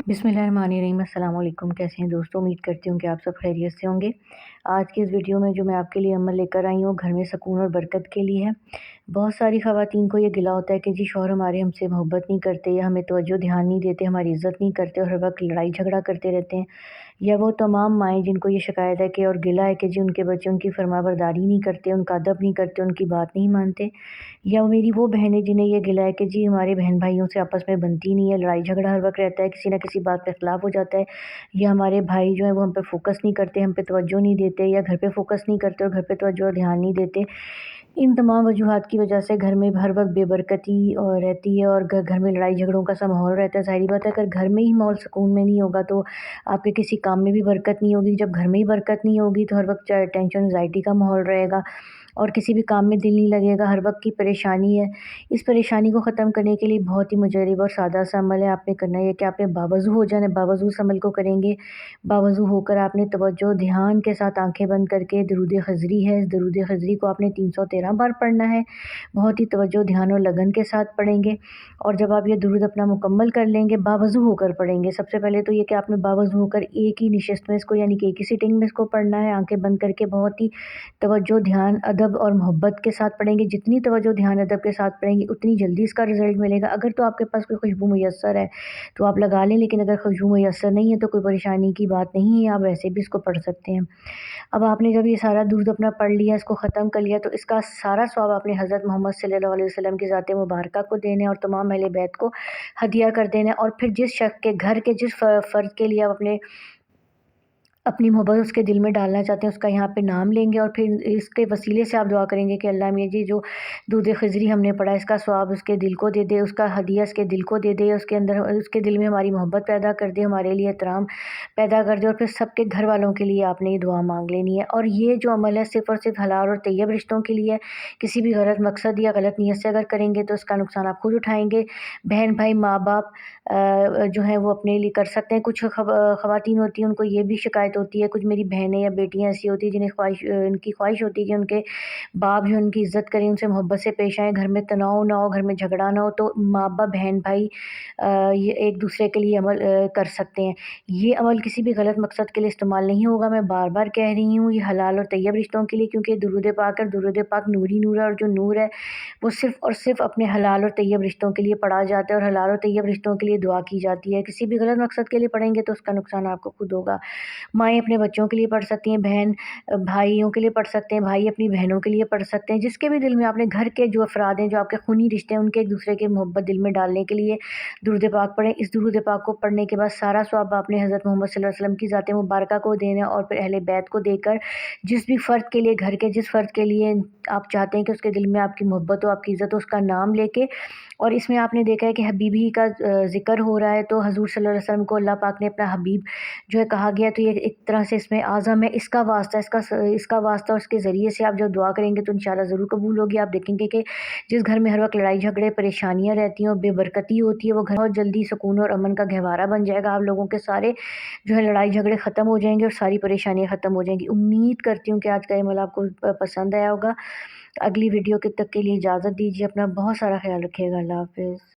बिस्मिल्लाहिर्रहमानिर्रहीम। अस्सलाम वालेकुम। कैसे हैं दोस्तों? उम्मीद करती हूँ कि आप सब खैरियत से होंगे। आज की इस वीडियो में जो मैं आपके लिए अमल लेकर आई हूँ, घर में सुकून और बरकत के लिए है। बहुत सारी ख़वातीन को ये गिला होता है कि जी शौहर हमारे हमसे मोहब्बत नहीं करते, या हमें तवज्जो ध्यान नहीं देते, हमारी इज़्ज़त नहीं करते और हर वक्त लड़ाई झगड़ा करते रहते हैं। या वो तमाम माएँ जिनको ये शिकायत है कि और गिला है कि जी उनके बच्चे उनकी फरमाबरदारी नहीं करते, उनका अदब नहीं करते, उनकी बात नहीं मानते। या मेरी वो बहनें जिन्हें ये गिला है कि जी हमारे बहन भाइयों से आपस में बनती नहीं है, लड़ाई झगड़ा हर वक्त रहता है, किसी न किसी बात पे इख्तिलाफ़ हो जाता है। या हमारे भाई जो हैं वो हम पे फ़ोकस नहीं करते, हम पे तवज्जो नहीं देते, या घर पे फ़ोकस नहीं करते और घर पे तवज्जो और ध्यान नहीं देते। इन तमाम वजूहात की वजह से घर में हर वक्त बेबरकती रहती है और घर में लड़ाई झगड़ों का सा माहौल रहता है। ज़ाहिर बात है, अगर घर में ही माहौल सुकून में नहीं होगा तो आपके किसी काम में भी बरकत नहीं होगी। जब घर में ही बरकत नहीं होगी तो हर वक्त टेंशन एंग्जाइटी का माहौल रहेगा और किसी भी काम में दिल नहीं लगेगा, हर वक्त की परेशानी है। इस परेशानी को ख़त्म करने के लिए बहुत ही मुजर्रब और सादा सा अमल है। आपने करना है कि आपने बावज़ू हो जाना है। बावज़ू इस अमल को करेंगे। बावज़ू होकर आपने तवज्जो ध्यान के साथ आंखें बंद करके दरूद खज़री है, इस दरूद खज़री को आपने 313 बार पढ़ना है। बहुत ही तवज्जो ध्यान और लगन के साथ पढ़ेंगे। और जब आप ये दरूद अपना मुकम्मल कर लेंगे, बावज़ू होकर पढ़ेंगे। सबसे पहले तो ये कि आपने बावज़ू होकर एक ही निशिस्त में इसको, यानी कि एक ही सिटिंग में इसको पढ़ना है, आंखें बंद करके बहुत ही तवज्जो ध्यान अदब और मोहब्बत के साथ पढ़ेंगे। जितनी तवज्जो ध्यान अदब के साथ पढ़ेंगे उतनी जल्दी इसका रिज़ल्ट मिलेगा। अगर तो आपके पास कोई खुशबू मुयस्सर है तो आप लगा लें, लेकिन अगर खुशबू मुयस्सर नहीं है तो कोई परेशानी की बात नहीं है, आप वैसे भी इसको पढ़ सकते हैं। अब आपने जब ये सारा दुरूद अपना पढ़ लिया, इसको ख़त्म कर लिया, तो इसका सारा सवाब आपने हज़रत मोहम्मद सल्लल्लाहु अलैहि वसल्लम की ज़ात मुबारका को देना है और तमाम अहले बैत को हदिया कर देना है। और फिर जिस शख्स के घर के जिस फ़र्द के लिए आप अपनी मोहब्बत उसके दिल में डालना चाहते हैं, उसका यहाँ पे नाम लेंगे और फिर इसके वसीले से आप दुआ करेंगे कि अल्लाह मियाँ जी जो दूध खिज़री हमने पढ़ा, इसका स्वाब उसके दिल को दे दे, उसका हदिया उसके दिल को दे दे, उसके अंदर उसके दिल में हमारी मोहब्बत पैदा कर दे, हमारे लिए एहतराम पैदा कर दे। और फिर सबके घर वालों के लिए आपने ये दुआ मांग लेनी है। और ये जो अमल है सिर्फ़ और सिर्फ हलाल और तैयब रिश्तों के लिए है। किसी भी गलत मकसद या गलत नीयत से अगर करेंगे तो इसका नुकसान आप खुद उठाएँगे। बहन भाई माँ बाप जो हैं वो अपने लिए कर सकते हैं। कुछ ख़वातीन होती हैं, उनको ये भी शिकायत होती है, कुछ मेरी बहनें या बेटियाँ ऐसी होती हैं जिन्हें उनकी ख्वाहिश होती है कि उनके बाप जो उनकी इज़्ज़त करें, उनसे मोहब्बत से पेश आएँ, घर में तनाव ना हो, घर में झगड़ा ना हो। तो माँ बाप बहन भाई ये एक दूसरे के लिए अमल कर सकते हैं। ये अमल किसी भी गलत मकसद के लिए इस्तेमाल नहीं होगा। मैं बार बार कह रही हूँ, ये हलाल और तैयब रिश्तों के लिए, क्योंकि दुरूद पाक है, दुरूद पाक नूर ही नूर है और जो नूर है वो सिर्फ़ और सिर्फ़ अपने हलाल और तैयब रिश्तों के लिए पढ़ा जाता है और हलाल और तैयब रिश्तों के लिए दुआ की जाती है। किसी भी गलत मकसद के लिए पढ़ेंगे तो उसका नुकसान आपको खुद होगा। माएँ अपने बच्चों के लिए पढ़ सकती हैं, बहन भाइयों के लिए पढ़ सकते हैं, भाई अपनी बहनों के लिए पढ़ सकते हैं। जिसके भी दिल में आपने घर के जो अफ़राद हैं, जो आपके खूनी रिश्ते हैं, उनके एक दूसरे की मोहब्बत दिल में डालने के लिए दुरूद पाक पढ़ें। इस दुरूद पाक को पढ़ने के बाद सारा सवाब आपने हज़रत मोहम्मद सल्लल्लाहु अलैहि वसल्लम की ज़ात मुबारका को देना है और फिर अहले बैत को देकर जिस भी फ़र्द के लिए, घर के जिस फ़र्द के लिए आप चाहते हैं कि उसके दिल में आपकी मोहब्बत हो, आपकी इज़्ज़त हो, उसका नाम लेके। और इसमें आपने देखा है कि हबीबी का ज़िक्र हो रहा है, तो हज़ूर सल्लल्लाहु अलैहि वसल्लम को अल्लाह पाक ने अपना हबीब जो है कहा गया, तो ये एक तरह से इसमें आज़म है। इसका वास्ता इसका वास्ता और इसके ज़रिए से आप जब दुआ करेंगे तो इंशाअल्लाह ज़रूर कबूल होगी। आप देखेंगे कि जिस घर में हर वक्त लड़ाई झगड़े परेशानियाँ रहती हैं और बेबरकती होती है, वो घर बहुत जल्दी सुकून और अमन का गहवारा बन जाएगा। आप लोगों के सारे जो है लड़ाई झगड़े ख़त्म हो जाएंगे और सारी परेशानियाँ ख़त्म हो जाएंगी। उम्मीद करती हूँ कि आज का ये अमल आपको पसंद आया होगा। अगली वीडियो के तक के लिए इजाज़त दीजिए। अपना बहुत सारा ख्याल रखिएगा। अल्लाह हाफ़िज़।